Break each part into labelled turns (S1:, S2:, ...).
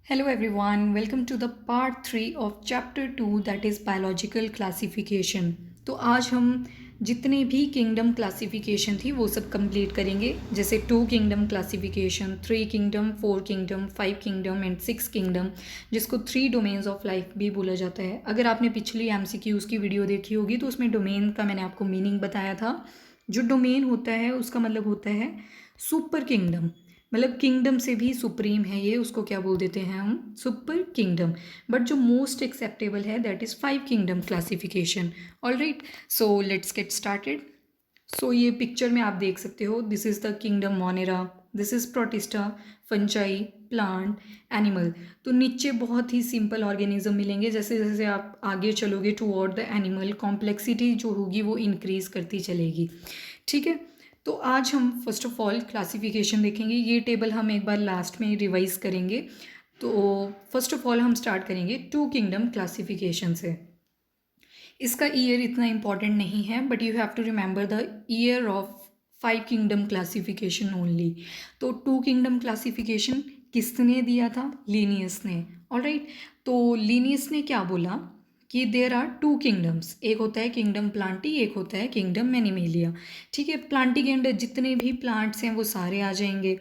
S1: Hello everyone, welcome to the part 3 of chapter 2 that is biological classification। तो आज हम जितने भी किंगडम क्लासिफिकेशन थी वो सब कंप्लीट करेंगे, जैसे 2 kingdom classification, 3 kingdom, 4 kingdom, 5 kingdom and 6 kingdom, जिसको 3 डोमेन्स ऑफ लाइफ भी बोला जाता है। अगर आपने पिछली एमसीक्यूज़ की वीडियो देखी होगी तो उसमें डोमेन का मैंने आपको मीनिंग बताया था। जो डोमेन होता है उसका मतलब होता है सुपर किंगडम, मतलब किंगडम से भी सुप्रीम है ये, उसको क्या बोल देते हैं हम, सुपर किंगडम। बट जो मोस्ट एक्सेप्टेबल है that is 5 kingdom classification. Alright, so let's get started. So ये पिक्चर में आप देख सकते हो, this is the kingdom Monera, this is Protista, fungi, plant, animal. तो नीचे बहुत ही सिंपल ऑर्गेनिज्म मिलेंगे, जैसे जैसे आप आगे चलोगे टुवर्ड द एनिमल, कॉम्प्लेक्सिटी जो होगी वो इंक्रीज करती चलेगी। ठीक है, तो आज हम फर्स्ट ऑफ ऑल क्लासिफिकेशन देखेंगे। ये टेबल हम एक बार लास्ट में रिवाइज करेंगे। तो फर्स्ट ऑफ ऑल हम स्टार्ट करेंगे 2 किंगडम क्लासिफिकेशन से। इसका ईयर इतना इम्पॉर्टेंट नहीं है, but you have to remember the year of 5 kingdom classification only. तो 2 किंगडम क्लासिफिकेशन किसने दिया था? लीनियस ने। ऑलराइट, तो लीनियस ने क्या बोला कि देयर आर 2 किंगडम्स, एक होता है किंगडम प्लांटी, एक होता है किंगडम एनिमेलिया। ठीक है, प्लांटी के अंदर जितने भी प्लांट्स हैं वो सारे आ जाएंगे,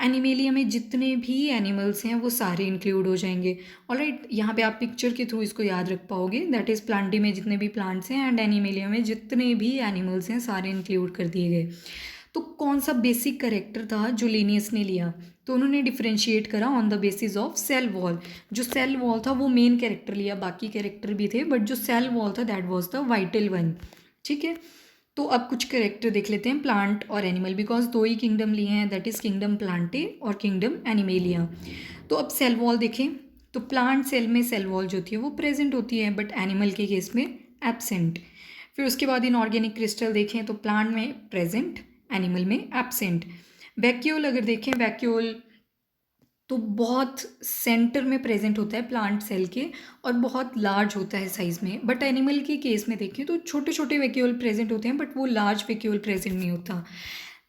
S1: एनिमेलिया में जितने भी एनिमल्स हैं वो सारे इंक्लूड हो जाएंगे। ऑलराइट, यहाँ पे आप पिक्चर के थ्रू इसको याद रख पाओगे, दैट इज़ प्लांटी में जितने भी प्लांट्स हैं एंड एनिमेलिया में जितने भी एनिमल्स हैं सारे इंक्लूड कर दिए गए। तो कौन सा बेसिक करेक्टर था जो लीनियस ने लिया? तो उन्होंने डिफ्रेंशिएट करा on the basis of cell wall. जो सेल वॉल था वो मेन कैरेक्टर लिया, बाकी कैरेक्टर भी थे, बट जो सेल वॉल था that was the vital one. ठीक है, तो अब कुछ कैरेक्टर देख लेते हैं प्लांट और एनिमल, बिकॉज 2 ही किंगडम लिए हैं, दैट इज़ किंगडम प्लांटे और किंगडम एनिमेलिया। तो अब सेल वॉल देखें, तो प्लांट सेल में सेल वॉल जो होती है वो प्रेजेंट होती है, बट एनिमल के केस में एब्सेंट। फिर उसके बाद इनऑर्गेनिक क्रिस्टल देखें तो प्लांट में प्रेजेंट, एनिमल में एब्सेंट। वैक्यूल अगर देखें, वैक्यूल तो बहुत सेंटर में प्रेजेंट होता है प्लांट सेल के और बहुत लार्ज होता है साइज़ में, बट एनिमल के केस में देखें तो छोटे छोटे वैक्यूल प्रेजेंट होते हैं, बट वो लार्ज वैक्यूल प्रेजेंट नहीं होता।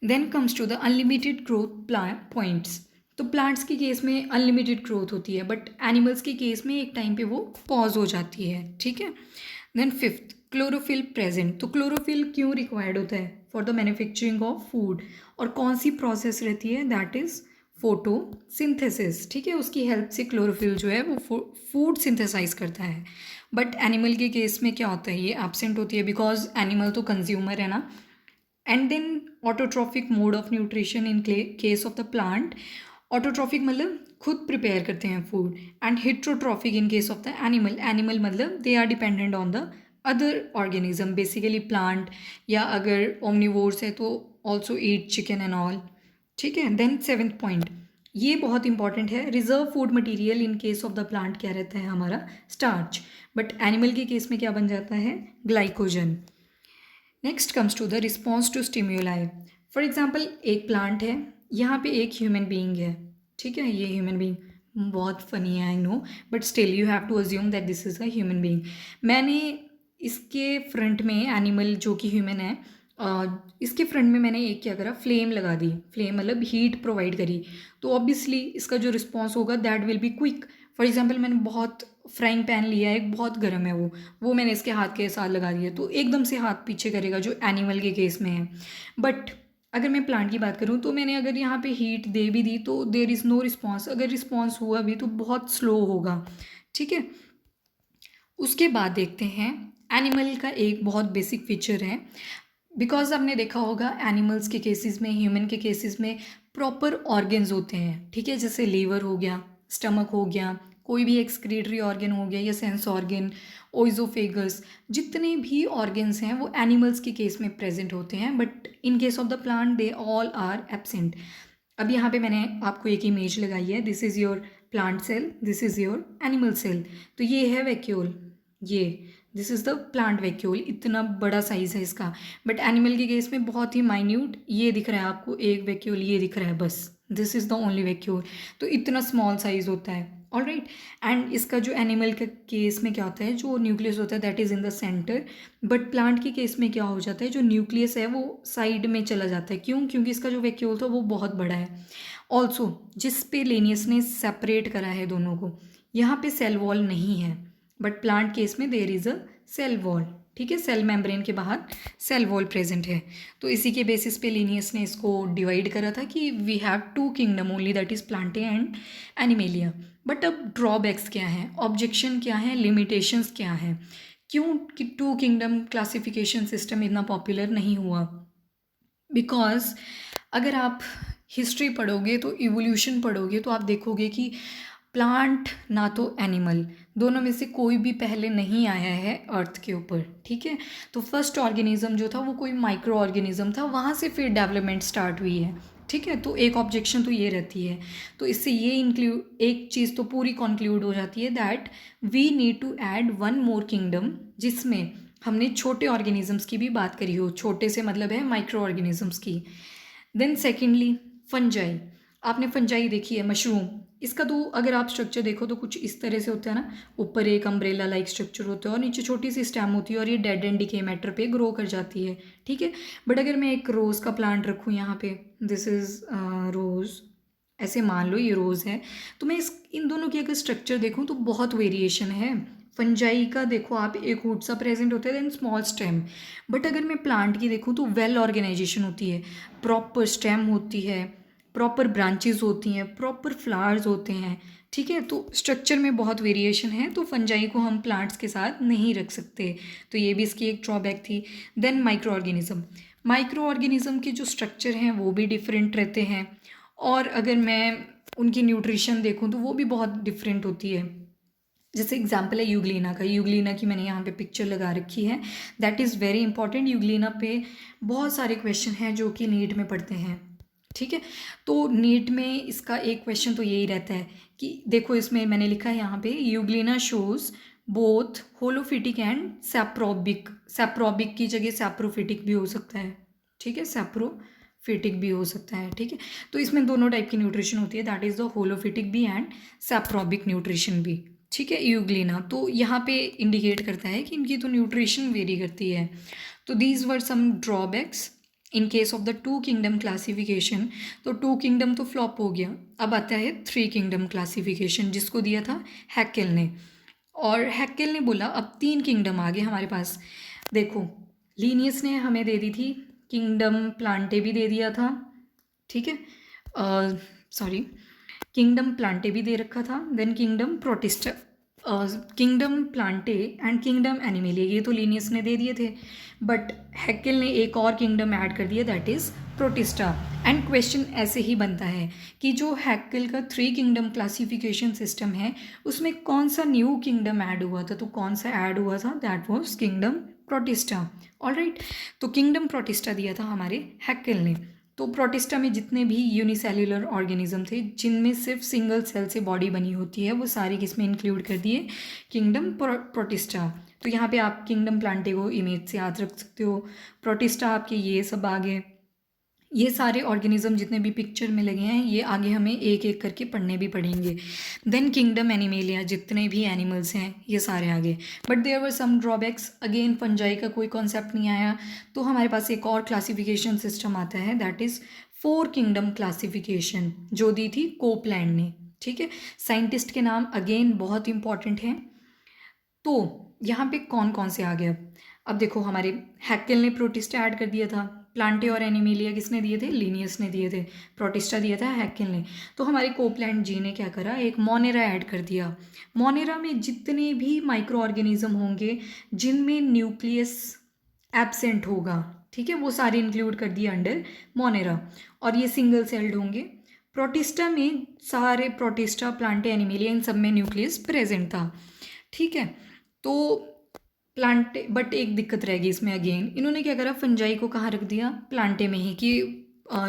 S1: Then comes to the unlimited growth points. तो प्लांट्स के केस में अनलिमिटेड ग्रोथ होती है, बट एनिमल्स के केस में एक टाइम पे वो पॉज हो जाती है। ठीक है, देन फिफ्थ क्लोरोफिल प्रेजेंट। तो क्लोरोफिल क्यों रिक्वायर्ड होता है? For the manufacturing of food. और कौन सी प्रोसेस रहती है? That is photosynthesis. ठीक है, उसकी हेल्प से क्लोरोफिल जो है वो फूड सिंथेसाइज करता है। बट एनिमल के केस में क्या होता है? ये एब्सेंट होती है, बिकॉज एनिमल तो कंज्यूमर है ना। And then autotrophic mode of nutrition in case of the plant. Autotrophic मतलब खुद प्रिपेयर करते हैं food, and heterotrophic in case of the animal. Animal मतलब they are dependent on the other organism, basically plant, या अगर omnivores है तो also eat chicken and all. ठीक है, देन सेवेंथ पॉइंट, ये बहुत इंपॉर्टेंट है, reserve food material in case of the plant क्या रहता है हमारा? स्टार्च। बट एनिमल के केस में क्या बन जाता है? Glycogen. Next comes to the response to stimuli. For example एक प्लांट है, यहाँ पे एक ह्यूमन बीइंग है। ठीक है, ये ह्यूमन बीइंग बहुत फनी है I know, but still you have to assume that this is a human being. मैंने इसके फ्रंट में एनिमल जो कि ह्यूमन है, इसके फ्रंट में मैंने एक क्या करा, फ्लेम लगा दी। फ्लेम मतलब हीट प्रोवाइड करी, तो ऑब्वियसली इसका जो रिस्पॉन्स होगा that will be quick. For example मैंने बहुत फ्राइंग पैन लिया है, एक बहुत गर्म है वो मैंने इसके हाथ के साथ लगा दिया, तो एकदम से हाथ पीछे करेगा जो एनिमल के केस में है। बट अगर मैं प्लांट की बात करूँ तो मैंने अगर यहाँ पे हीट दे भी दी तो देर इज़ नो रिस्पॉन्स, अगर रिस्पॉन्स हुआ भी तो बहुत स्लो होगा। ठीक है, उसके बाद देखते हैं एनिमल का एक बहुत बेसिक फीचर है, बिकॉज आपने देखा होगा एनिमल्स के केसेस में, ह्यूमन के केसेस में प्रॉपर ऑर्गन्स होते हैं। ठीक है, जैसे लीवर हो गया, स्टमक हो गया, कोई भी एक्सक्रीटरी ऑर्गन हो गया या सेंस ऑर्गन, ओइजोफेगस, जितने भी ऑर्गन्स हैं वो एनिमल्स के केस में प्रेजेंट होते हैं, but in case of the plant they all are absent. अब यहाँ पे मैंने आपको एक इमेज लगाई है, this is your plant cell, this is your animal cell. तो ये है वैक्यूल, ये this is the plant vacuole, इतना बड़ा साइज़ है इसका। बट एनिमल के केस में बहुत ही माइन्यूट, ये दिख रहा है आपको एक वैक्यूल, ये दिख रहा है बस, this is the only vacuole. तो इतना स्मॉल साइज़ होता है। ऑलराइट, एंड इसका जो एनिमल के केस में क्या होता है, जो न्यूक्लियस होता है that is in the centre, but plant के केस में क्या हो जाता है, जो न्यूक्लियस है वो साइड में चला जाता है। क्यों? क्योंकि इसका जो वैक्यूल था वो बहुत बड़ा है। ऑल्सो जिस पे लेनियस ने सेपरेट करा है दोनों को, यहाँ पे सेल वॉल नहीं है, बट प्लांट केस में there is a cell wall, ठीक है, सेल मेम्ब्रेन के बाहर सेल वॉल प्रेजेंट है। तो इसी के बेसिस पे लिनियस ने इसको डिवाइड करा था कि we have two kingdom only, that is Plantae and Animalia. But अब ड्रॉबैक्स क्या हैं, ऑब्जेक्शन क्या है, लिमिटेशंस क्या हैं, क्यों कि टू किंगडम क्लासिफिकेशन सिस्टम इतना पॉपुलर नहीं हुआ? बिकॉज अगर आप हिस्ट्री पढ़ोगे तो इवोल्यूशन पढ़ोगे तो आप देखोगे कि प्लांट ना तो एनिमल, दोनों में से कोई भी पहले नहीं आया है अर्थ के ऊपर, ठीक है। तो फर्स्ट ऑर्गेनिज्म जो था वो कोई माइक्रो ऑर्गेनिज्म था, वहाँ से फिर डेवलपमेंट स्टार्ट हुई है, ठीक है। तो एक ऑब्जेक्शन तो ये रहती है, तो इससे ये इंक्लूड एक चीज़ तो पूरी कंक्लूड हो जाती है that we need to add one more kingdom, जिसमें हमने छोटे ऑर्गेनिजम्स की भी बात करी हो, छोटे से मतलब है माइक्रो ऑर्गेनिजम्स की। देन सेकेंडली फंजाई, आपने फंजाई देखी है, मशरूम, इसका तो अगर आप स्ट्रक्चर देखो तो कुछ इस तरह से होता है ना, ऊपर एक अम्ब्रेला लाइक स्ट्रक्चर होता है और नीचे छोटी सी स्टेम होती है और ये डेड एंड डिके मैटर पे ग्रो कर जाती है, ठीक है। बट अगर मैं एक रोज़ का प्लांट रखूँ यहाँ पे, दिस इज़ रोज़, ऐसे मान लो ये रोज़ है, तो मैं इन दोनों की अगर स्ट्रक्चर देखूँ तो बहुत वेरिएशन है। फंजाई का देखो आप, एक रूट सा प्रेजेंट होता है, देन स्मॉल स्टेम। बट अगर मैं प्लांट की देखूँ तो वेल ऑर्गेनाइजेशन होती है, प्रॉपर स्टेम होती है, प्रॉपर ब्रांचेस होती हैं, प्रॉपर फ्लावर्स होते हैं, ठीक है। तो स्ट्रक्चर में बहुत वेरिएशन है, तो फंजाई को हम प्लांट्स के साथ नहीं रख सकते, तो ये भी इसकी एक ड्रॉबैक थी। Then microorganism, microorganism के जो स्ट्रक्चर हैं वो भी डिफरेंट रहते हैं, और अगर मैं उनकी न्यूट्रिशन देखूँ तो वो भी बहुत डिफरेंट होती है। जैसे एग्जाम्पल है यूग्लिना का, यूग्लिना की मैंने यहाँ पे पिक्चर लगा रखी है, that is very important. Euglena पे बहुत सारे क्वेश्चन हैं जो कि नीट में पढ़ते हैं, ठीक है। तो नीट में इसका एक क्वेश्चन तो यही रहता है कि देखो इसमें मैंने लिखा है यहाँ पे, यूग्लिना शोज बोथ होलोफिटिक एंड सैप्रोबिक, सैप्रोबिक की जगह सैप्रोफिटिक भी हो सकता है, ठीक है, सैप्रोफिटिक भी हो सकता है, ठीक है। तो इसमें दोनों टाइप की न्यूट्रिशन होती है, दैट इज़ द होलोफिटिक भी एंड सैप्रोबिक न्यूट्रिशन भी, ठीक है, यूग्लिना। तो यहाँ पे इंडिकेट करता है कि इनकी तो न्यूट्रिशन वेरी करती है। तो these were some drawbacks in case of the two kingdom classification. तो टू किंगडम तो फ्लॉप हो गया, अब आता है थ्री किंगडम क्लासिफिकेशन, जिसको दिया था हैकेल ने। और हैकेल ने बोला अब तीन किंगडम आ गए हमारे पास। देखो लीनियस ने हमें दे दी थी किंगडम प्लांटे भी दे दिया था, ठीक है, सॉरी किंगडम प्लांटे भी दे रखा था, then kingdom Protista, kingdom Plantae and kingdom Animalia, ये तो लीनियस ने दे दिए थे। बट हैकेल ने एक और किंगडम ऐड कर दिया, that is protista. And question ऐसे ही बनता है कि जो हैकेल का थ्री किंगडम क्लासिफिकेशन सिस्टम है उसमें कौन सा न्यू किंगडम ऐड हुआ था, तो कौन सा ऐड हुआ था, that was kingdom protista. Alright, तो किंगडम प्रोटिस्टा दिया था हमारे हैकेल ने। तो प्रोटिस्टा में जितने भी यूनिसेल्युलर ऑर्गेनिज्म थे जिनमें सिर्फ सिंगल सेल से बॉडी बनी होती है, वो सारी किसमें इंक्लूड कर दिए, किंगडम प्रोटिस्टा। तो यहाँ पे आप किंगडम प्लांटे को इमेज से याद रख सकते हो, प्रोटिस्टा आपके ये सब आ गए। ये सारे ऑर्गेनिज्म जितने भी पिक्चर में लगे हैं ये आगे हमें एक एक करके पढ़ने भी पड़ेंगे। देन किंगडम एनिमेलिया, जितने भी एनिमल्स हैं ये सारे आगे। But there were some drawbacks, again fungi का कोई कॉन्सेप्ट नहीं आया, तो हमारे पास एक और क्लासिफिकेशन सिस्टम आता है, that is four kingdom classification, जो दी थी कोपलैंड ने, ठीक है। साइंटिस्ट के नाम अगेन बहुत इंपॉर्टेंट हैं। तो यहाँ पे कौन कौन से आ गए, अब देखो हमारे हैकेल ने प्रोटिस्टा ऐड कर दिया था, प्लांटे और एनिमेलिया किसने दिए थे, लीनियस ने दिए थे, प्रोटिस्टा दिया था हैकेल ने। तो हमारे कोपलैंड जी ने क्या करा, एक मोनेरा ऐड कर दिया। मोनेरा में जितने भी माइक्रो ऑर्गेनिज्म होंगे जिनमें न्यूक्लियस एब्सेंट होगा, ठीक है, वो सारे इंक्लूड कर दिए अंडर मोनेरा, और ये सिंगल सेल्ड होंगे। प्रोटिस्टा में सारे प्रोटिस्टा प्लांटे एनिमेलिया इन सब में न्यूक्लियस प्रेजेंट था, ठीक है। तो प्लांटे, बट एक दिक्कत रहेगी इसमें, अगेन इन्होंने क्या करा, फंजाई को कहाँ रख दिया, प्लांटे में ही, कि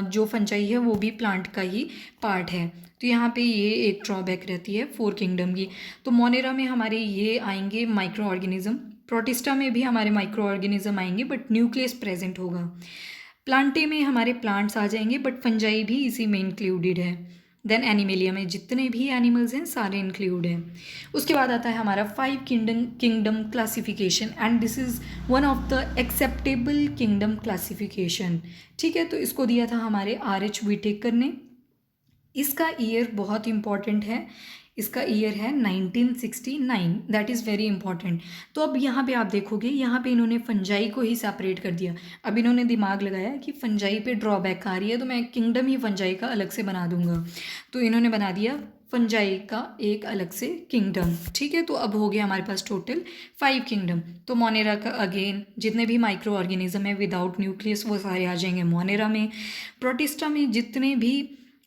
S1: जो फंजाई है वो भी प्लांट का ही पार्ट है। तो यहाँ पे ये एक ड्रॉबैक रहती है फोर किंगडम की। तो मोनेरा में हमारे ये आएंगे माइक्रो ऑर्गेनिज्म, प्रोटिस्टा में भी हमारे माइक्रो ऑर्गेनिज्म आएंगे बट न्यूक्लियस प्रेजेंट होगा। प्लांटे में हमारे प्लांट्स आ जाएंगे बट फंजाई भी इसी में इंक्लूडेड है। देन एनिमेलिया में जितने भी एनिमल्स हैं सारे इंक्लूड हैं। उसके बाद आता है हमारा five kingdom classification, and this is one of the acceptable kingdom classification, ठीक है। तो इसको दिया था हमारे R.H. व्हिटेकर ने। इसका ईयर बहुत इंपॉर्टेंट है, इसका ईयर है 1969, दैट इज़ वेरी इंपॉर्टेंट। तो अब यहाँ पे आप देखोगे, यहाँ पे इन्होंने फंजाई को ही सेपरेट कर दिया। अब इन्होंने दिमाग लगाया कि फंजाई पे ड्रॉबैक आ रही है तो मैं किंगडम ही फंजाई का अलग से बना दूंगा, तो इन्होंने बना दिया फंजाई का एक अलग से किंगडम। ठीक है, तो अब हो गया हमारे पास टोटल 5 किंगडम। तो मोनेरा का अगेन जितने भी माइक्रो ऑर्गेनिज्म है विदाउट न्यूक्लियस वो सारे आ जाएंगे मोनेरा में। प्रोटिस्टा में जितने भी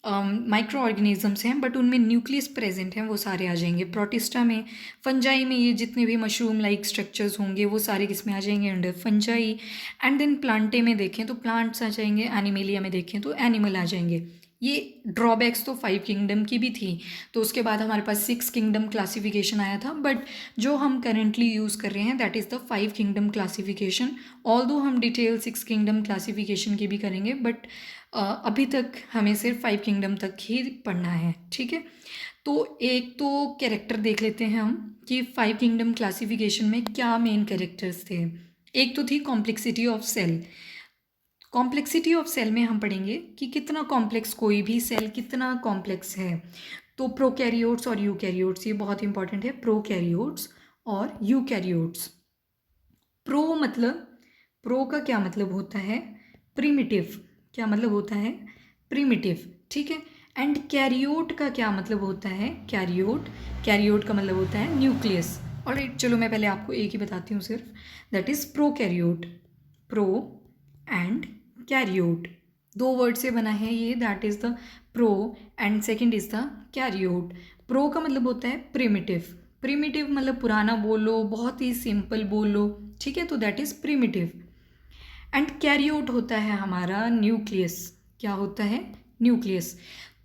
S1: माइक्रो ऑर्गेनिजम्स हैं बट उनमें न्यूक्लियस प्रेजेंट हैं वो सारे आ जाएंगे प्रोटिस्टा में। फंजाई में ये जितने भी मशरूम लाइक स्ट्रक्चर्स होंगे वो सारे किस में आ जाएंगे, under fungi. And then Plantae में देखें तो प्लांट्स आ जाएंगे, एनिमेलिया में देखें तो एनिमल आ जाएंगे। ये ड्रॉबैक्स तो 5 किंगडम की भी थी। तो उसके बाद हमारे पास 6 किंगडम क्लासिफिकेशन आया था, बट जो हम करेंटली यूज़ कर रहे हैं that is the 5 kingdom classification. Although हम डिटेल 6 किंगडम क्लासिफिकेशन की भी करेंगे, बट अभी तक हमें सिर्फ 5 किंगडम तक ही पढ़ना है। ठीक है, तो एक तो कैरेक्टर देख लेते हैं हम कि 5 किंगडम क्लासिफिकेशन में क्या मेन कैरेक्टर्स थे। एक तो थी complexity of cell. Complexity of cell में हम पढ़ेंगे कि कितना कॉम्प्लेक्स कोई भी सेल कितना कॉम्प्लेक्स है। तो प्रोकैरियोट्स और यूकैरियोट्स, ये बहुत इंपॉर्टेंट है, प्रोकैरियोट्स और यूकैरियोट्स। प्रो का क्या मतलब होता है, प्रिमिटिव। क्या मतलब होता है, प्रिमिटिव। ठीक है, एंड कैरियोट का क्या मतलब होता है, कैरियोट का मतलब होता है न्यूक्लियस। ऑलराइट, चलो मैं पहले आपको एक ही बताती हूँ सिर्फ, that is prokaryote. Pro and karyote, दो वर्ड से बना है ये, that is the pro and second is the karyote. Pro का मतलब होता है प्रिमिटिव। प्रिमिटिव मतलब पुराना बोलो, बहुत ही सिंपल बोलो। ठीक है, तो दैट इज प्रिमिटिव। एंड कैरियोट होता है हमारा न्यूक्लियस। क्या होता है, न्यूक्लियस।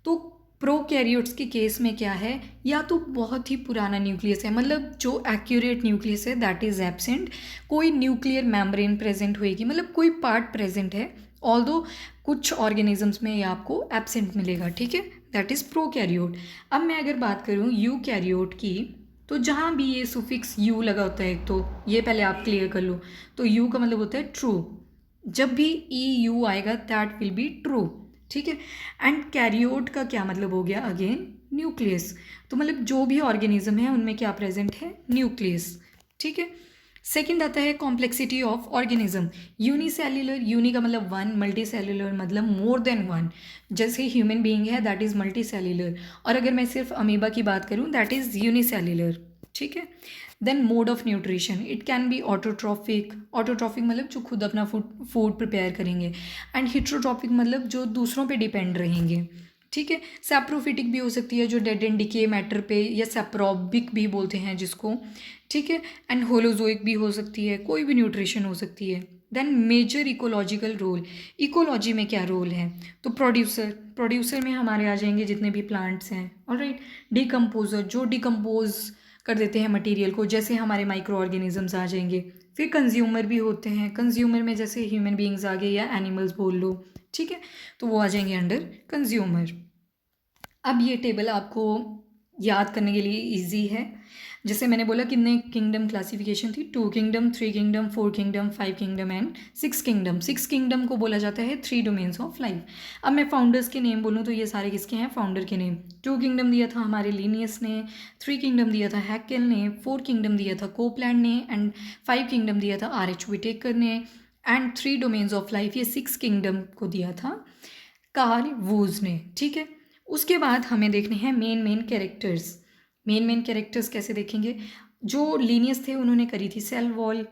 S1: तो प्रोकैरियोट्स के केस में क्या है, या तो बहुत ही पुराना न्यूक्लियस है, मतलब जो एक्यूरेट न्यूक्लियस है दैट इज एब्सेंट, कोई न्यूक्लियर मेम्ब्रेन प्रेजेंट होएगी, मतलब कोई पार्ट प्रेजेंट है, ऑल्दो कुछ ऑर्गेनिजम्स में ये आपको एब्सेंट मिलेगा। ठीक है, दैट इज प्रोकैरियोट। अब मैं अगर बात करूँ यूकैरियोट की, तो जहाँ भी ये सुफिक्स यू लगा होता है, एक तो ये पहले आप क्लियर कर लो। तो यू का मतलब होता है ट्रू, जब भी ई यू आएगा दैट विल बी ट्रू। ठीक है, एंड कैरियोट का क्या मतलब हो गया, अगेन न्यूक्लियस। तो मतलब जो भी ऑर्गेनिज्म है उनमें क्या प्रेजेंट है, न्यूक्लियस। ठीक है, सेकंड आता है complexity of organism. Unicellular, uni का मतलब वन, मल्टी सेल्युलर मतलब मोर देन वन। जैसे ह्यूमन बीइंग है दैट इज मल्टी सेल्युलर, और अगर मैं सिर्फ अमीबा की बात करूँ दैट इज यूनिसेल्युलर। ठीक है, then mode of nutrition, it can be autotrophic. Autotrophic मतलब जो खुद अपना फूड प्रिपेयर करेंगे, एंड हिट्रोट्रॉफिक मतलब जो दूसरों पे डिपेंड रहेंगे। ठीक है, सैप्रोफिटिक भी हो सकती है जो डेड एंड डिके मैटर पे, या सैप्रोबिक भी बोलते हैं जिसको। ठीक है, एंड होलोजोइक भी हो सकती है, कोई भी न्यूट्रिशन हो सकती है। Then major ecological role, ecology में क्या रोल है, तो प्रोड्यूसर में हमारे आ जाएंगे जितने भी प्लांट्स हैं। ऑलराइट, डिकम्पोजर जो डिकम्पोज कर देते हैं मटेरियल को, जैसे हमारे माइक्रो ऑर्गेनिजम्स आ जाएंगे। फिर कंज्यूमर भी होते हैं, कंज्यूमर में जैसे ह्यूमन बींग्स आ गए या एनिमल्स बोल लो। ठीक है, तो वो आ जाएंगे अंडर कंज्यूमर। अब ये टेबल आपको याद करने के लिए इजी है। जैसे मैंने बोला कितने किंगडम क्लासिफिकेशन थी, 2 kingdom, 3 kingdom, 4 kingdom, 5 kingdom and 6 kingdom. 6 kingdom को बोला जाता है 3 डोमेन्स ऑफ लाइफ। अब मैं फाउंडर्स के नेम बोलूँ तो ये सारे किसके हैं, फाउंडर के नेम। 2 किंगडम दिया था हमारे लिनियस ने, 3 किंगडम दिया था हैकेल ने, 4 किंगडम दिया था कोपलैंड ने, एंड 5 किंगडम दिया था R.H. विटेकर ने, एंड 3 डोमेन्स ऑफ लाइफ ये 6 किंगडम को दिया था कार्ल वूज ने। ठीक है, उसके बाद हमें देखने हैं मेन कैरेक्टर्स। मेन कैरेक्टर्स कैसे देखेंगे, जो लीनियस थे उन्होंने करी थी सेल वॉल।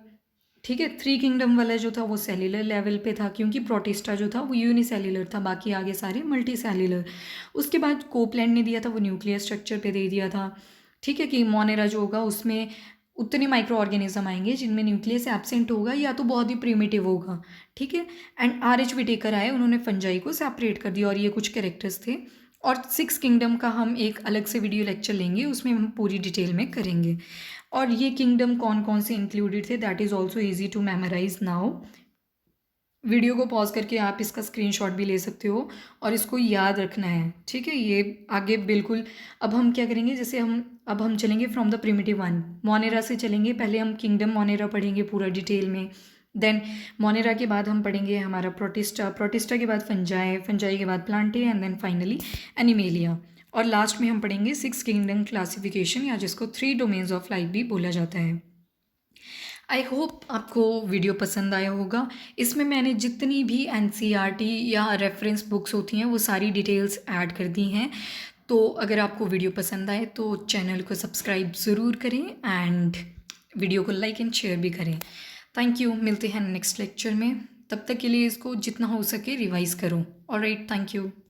S1: ठीक है, 3 किंगडम वाला जो था वो सेल्युलर लेवल पे था, क्योंकि प्रोटिस्टा जो था वो यूनिसेल्युलर था, बाकी आगे सारे मल्टी सेल्युलर। उसके बाद कोपलैंड ने दिया था वो न्यूक्लियर स्ट्रक्चर पे दे दिया था। ठीक है, कि मोनेरा जो होगा उसमें उतने माइक्रो ऑर्गेनिज्म आएंगे जिनमें न्यूक्लियस एब्सेंट होगा या तो बहुत ही प्रिमिटिव होगा। ठीक है, एंड R.H. विटेकर आए, उन्होंने फंजाई को सेपरेट कर दिया, और ये कुछ कैरेक्टर्स थे। और 6 किंगडम का हम एक अलग से वीडियो लेक्चर लेंगे, उसमें हम पूरी डिटेल में करेंगे। और ये किंगडम कौन कौन से इंक्लूडेड थे that is also easy to memorise now. Video को पॉज करके आप इसका स्क्रीनशॉट भी ले सकते हो और इसको याद रखना है। ठीक है, ये आगे बिल्कुल। अब हम क्या करेंगे, जैसे हम चलेंगे from the primitive one, Monera से चलेंगे। पहले हम किंगडम मोनेरा पढ़ेंगे पूरा डिटेल में, देन मोनेरा के बाद हम पढ़ेंगे हमारा प्रोटिस्टा, प्रोटिस्टा के बाद फंजाई, फंजाई के बाद Plantae and then finally Animalia. और लास्ट में हम पढ़ेंगे 6 किंगडम क्लासिफिकेशन या जिसको 3 डोमेन्स ऑफ लाइफ भी बोला जाता है। आई होप आपको वीडियो पसंद आया होगा। इसमें मैंने जितनी भी एनसीईआरटी या रेफरेंस बुक्स होती हैं वो सारी डिटेल्स ऐड कर दी हैं। तो अगर आपको वीडियो पसंद आए तो चैनल को सब्सक्राइब ज़रूर करें एंड वीडियो को लाइक एंड शेयर भी करें। थैंक यू, मिलते हैं नेक्स्ट लेक्चर में। तब तक के लिए इसको जितना हो सके रिवाइज़ करो। Alright, thank you.